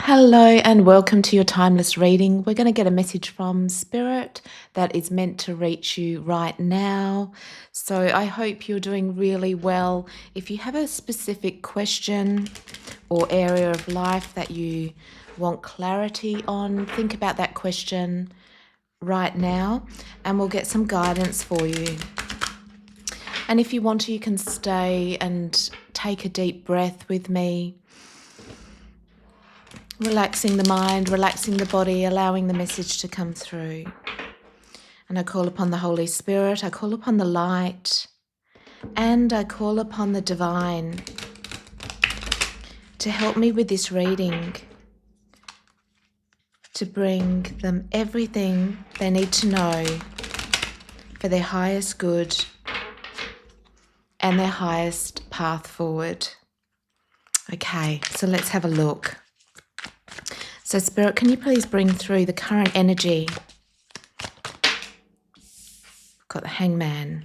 Hello and welcome to your timeless reading. We're going to get a message from Spirit that is meant to reach you right now. So I hope you're doing really well. If you have a specific question or area of life that you want clarity on, think about that question right now and we'll get some guidance for you. And if you want to, you can stay and take a deep breath with me. Relaxing the mind, relaxing the body, allowing the message to come through. And I call upon the Holy Spirit, I call upon the light, and I call upon the divine to help me with this reading, to bring them everything they need to know for their highest good and their highest path forward. Okay, so let's have a look. So Spirit, can you please bring through the current energy? Got the Hangman.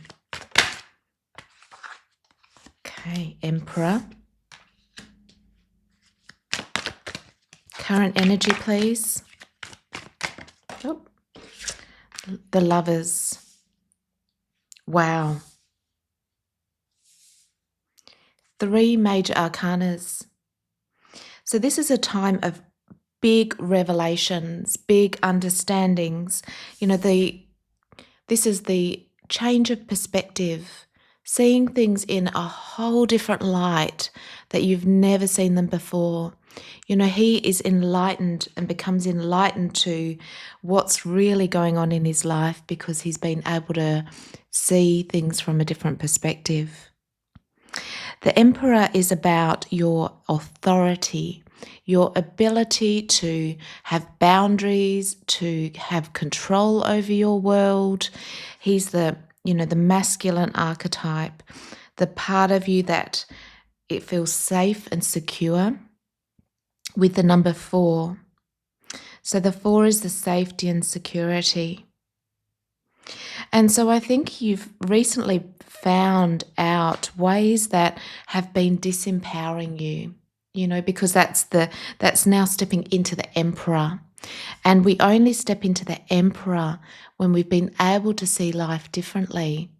Okay, Emperor. Current energy, please. Oh. The Lovers. Wow. 3 major arcanas. So this is a time of big revelations, big understandings. You know, this is the change of perspective, seeing things in a whole different light that you've never seen them before. You know, he is enlightened and becomes enlightened to what's really going on in his life because he's been able to see things from a different perspective. The Emperor is about your authority, your ability to have boundaries, to have control over your world. He's the masculine archetype, the part of you that it feels safe and secure, with the number 4. So the 4 is the safety and security. And so I think you've recently found out ways that have been disempowering you, because that's now stepping into the Emperor. And we only step into the Emperor when we've been able to see life differently,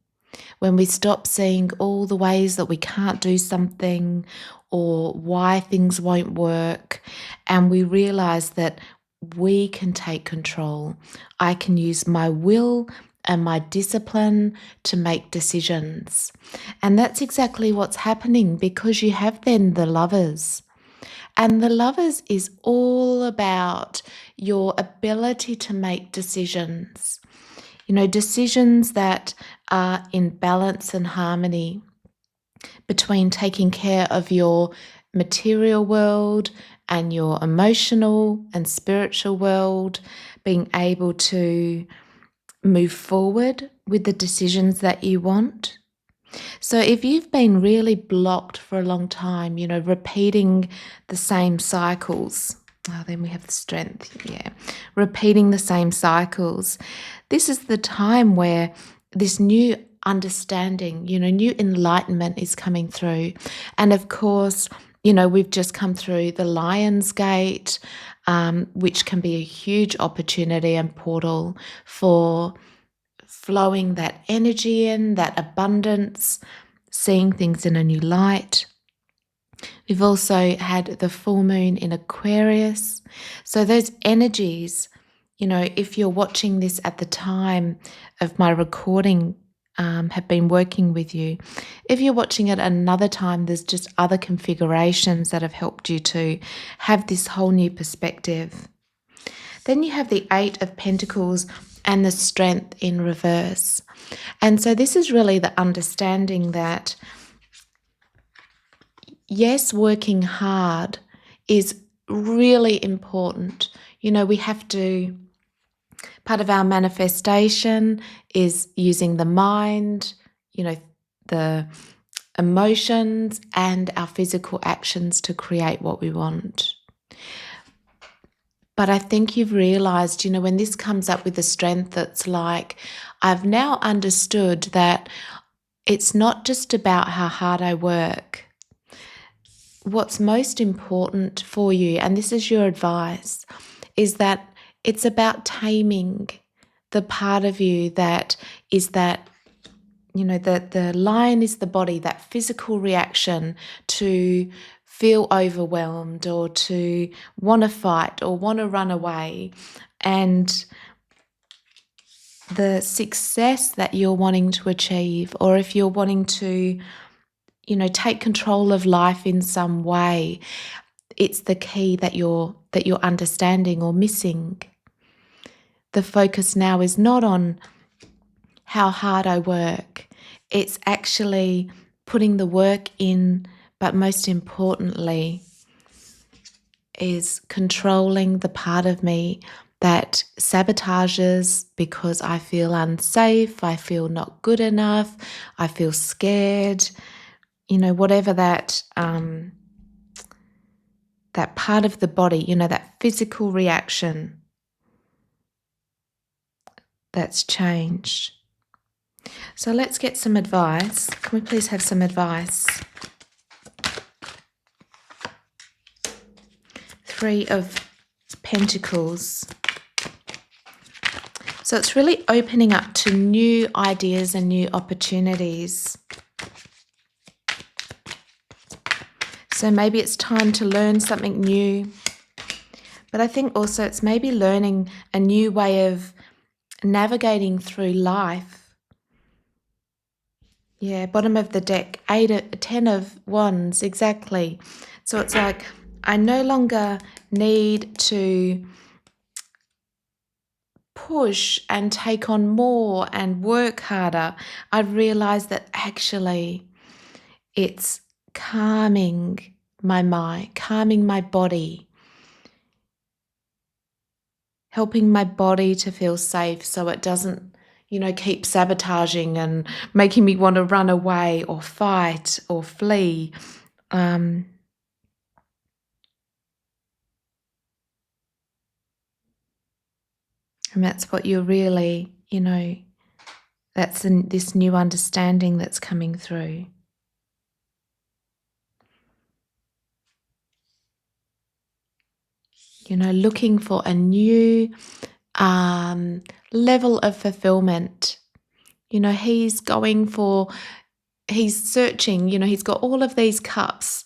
when we stop seeing all the ways that we can't do something or why things won't work, and we realize that we can take control. I can use my will and my discipline to make decisions. And that's exactly what's happening because you have then the Lovers. And the Lovers is all about your ability to make decisions. Decisions that are in balance and harmony between taking care of your material world and your emotional and spiritual world, being able to move forward with the decisions that you want. So if you've been really blocked for a long time, repeating the same cycles, then we have the Strength, repeating the same cycles, this is the time where this new understanding, new enlightenment is coming through. And of course, we've just come through the Lion's Gate, which can be a huge opportunity and portal for flowing that energy in, that abundance, seeing things in a new light. We've also had the full moon in Aquarius. So those energies, if you're watching this at the time of my recording, have been working with you. If you're watching it another time, there's just other configurations that have helped you to have this whole new perspective. Then you have the 8 of Pentacles and the Strength in reverse. And so this is really the understanding that, yes, working hard is really important. We have to, part of our manifestation is using the mind, the emotions and our physical actions to create what we want. But I think you've realized, when this comes up with the Strength, that's like, I've now understood that it's not just about how hard I work. what's most important for you, and this is your advice, is that it's about taming the part of you that is that, the lion is the body, that physical reaction to feel overwhelmed or to want to fight or want to run away. And the success that you're wanting to achieve, or if you're wanting to, take control of life in some way, it's the key that you're understanding or missing. The focus now is not on how hard I work. It's actually putting the work in, but most importantly is controlling the part of me that sabotages because I feel unsafe, I feel not good enough, I feel scared, whatever that that part of the body, that physical reaction that's changed. So let's get some advice. Can we please have some advice? Three of Pentacles. So it's really opening up to new ideas and new opportunities. So maybe it's time to learn something new. But I think also it's maybe learning a new way of navigating through life. Yeah, bottom of the deck, 10 of Wands, exactly. So it's like, I no longer need to push and take on more and work harder. I've realized that actually it's calming my mind, calming my body, helping my body to feel safe so it doesn't, keep sabotaging and making me want to run away or fight or flee. And that's what you're really, that's this new understanding that's coming through. Looking for a new level of fulfillment. He's searching, he's got all of these cups,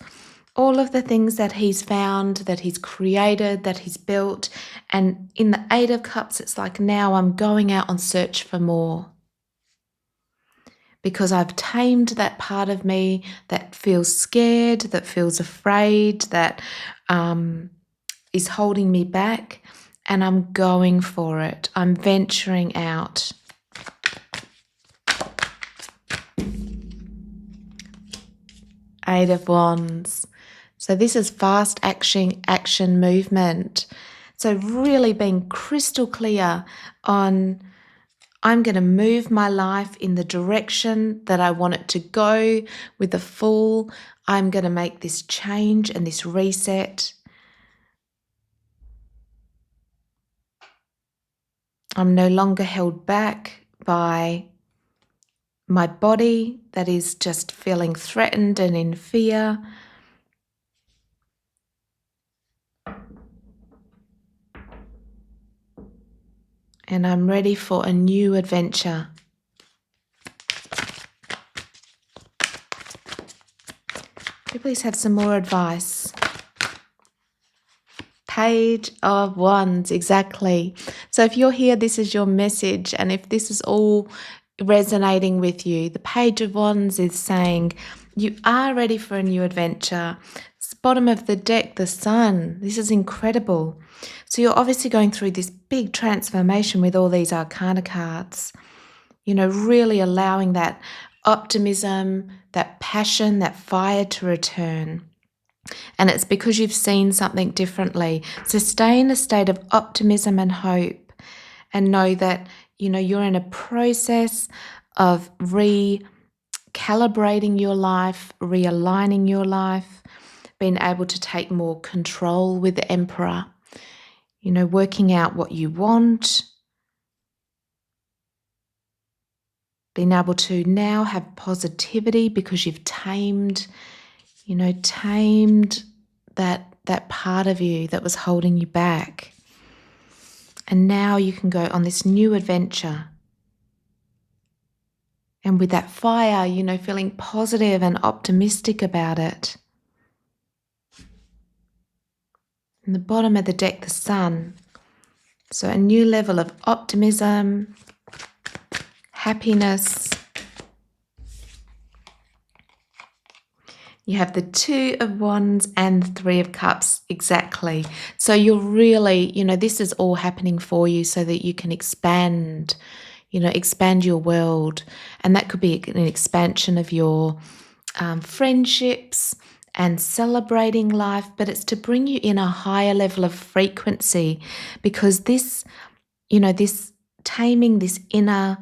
all of the things that he's found, that he's created, that he's built. And in the 8 of Cups, it's like, now I'm going out on search for more. Because I've tamed that part of me that feels scared, that feels afraid, that is holding me back, and I'm going for it. I'm venturing out. Eight of Wands. So this is fast action movement. So really being crystal clear on, I'm going to move my life in the direction that I want it to go with the full. I'm going to make this change and this reset. I'm no longer held back by my body that is just feeling threatened and in fear. And I'm ready for a new adventure. Could you please have some more advice? Page of Wands, exactly. So if you're here, this is your message. And if this is all resonating with you, the Page of Wands is saying you are ready for a new adventure. It's bottom of the deck, the Sun. This is incredible. So you're obviously going through this big transformation with all these Arcana cards. Really allowing that optimism, that passion, that fire to return. And it's because you've seen something differently. So stay in a state of optimism and hope, and know that, you're in a process of recalibrating your life, realigning your life, being able to take more control with the Emperor, working out what you want, being able to now have positivity because you've tamed tamed that part of you that was holding you back. And now you can go on this new adventure. And with that fire, feeling positive and optimistic about it. In the bottom of the deck, the sun. So a new level of optimism, happiness. You have the Two of Wands and the Three of Cups, exactly. So you're really, this is all happening for you so that you can expand your world. And that could be an expansion of your friendships and celebrating life, but it's to bring you in a higher level of frequency, because this taming this inner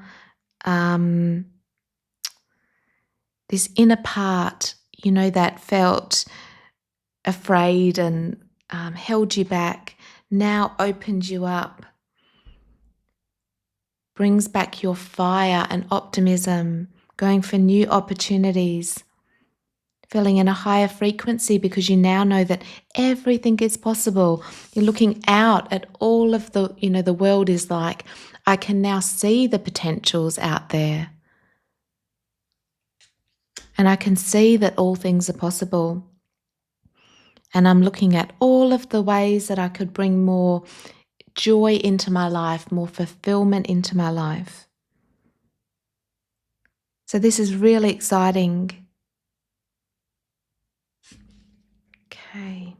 part, that felt afraid and held you back, now opens you up, brings back your fire and optimism, going for new opportunities, feeling in a higher frequency because you now know that everything is possible. You're looking out at all of the world is like, I can now see the potentials out there. And I can see that all things are possible. And I'm looking at all of the ways that I could bring more joy into my life, more fulfillment into my life. So this is really exciting. Okay.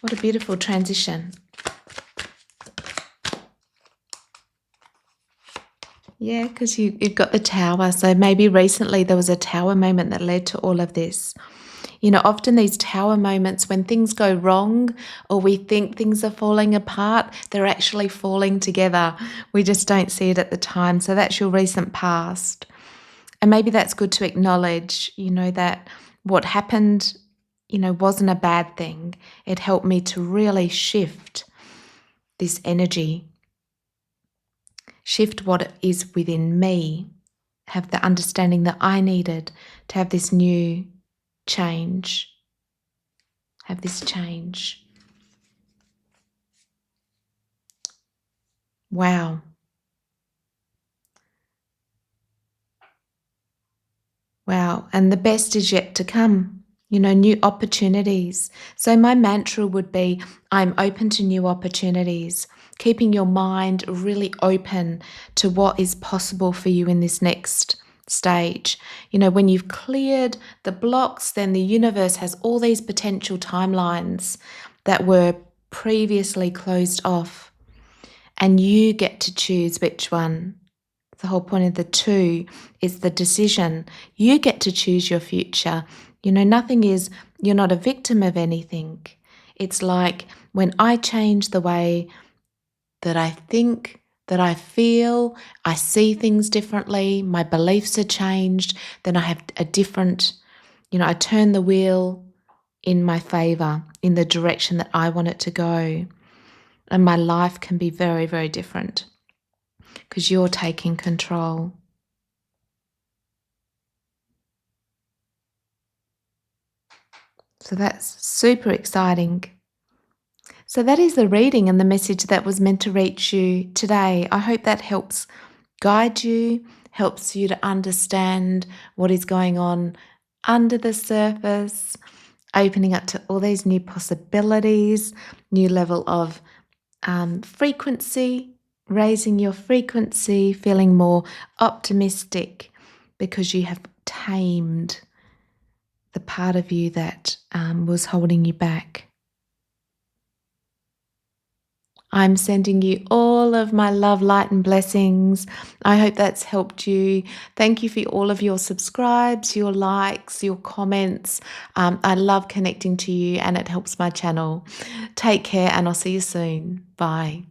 What a beautiful transition. Yeah, because you've got the Tower. So maybe recently there was a Tower moment that led to all of this. Often these Tower moments, when things go wrong or we think things are falling apart, they're actually falling together. We just don't see it at the time. So that's your recent past. And maybe that's good to acknowledge, that what happened, wasn't a bad thing. It helped me to really shift this energy, shift what is within me, have the understanding that I needed to have this new change, have this change. Wow. Wow. And the best is yet to come, new opportunities. So my mantra would be, I'm open to new opportunities, keeping your mind really open to what is possible for you in this next stage. When you've cleared the blocks, then the universe has all these potential timelines that were previously closed off. And you get to choose which one. The whole point of the two is the decision. You get to choose your future. You're not a victim of anything. It's like when I change the way that I think, that I feel, I see things differently, my beliefs are changed, then I have a different, I turn the wheel in my favor, in the direction that I want it to go. And my life can be very, very different because you're taking control. So that's super exciting. So that is the reading and the message that was meant to reach you today. I hope that helps guide you, helps you to understand what is going on under the surface, opening up to all these new possibilities, new level of frequency, raising your frequency, feeling more optimistic because you have tamed the part of you that was holding you back. I'm sending you all of my love, light, and blessings. I hope that's helped you. Thank you for all of your subscribes, your likes, your comments. I love connecting to you and it helps my channel. Take care and I'll see you soon. Bye.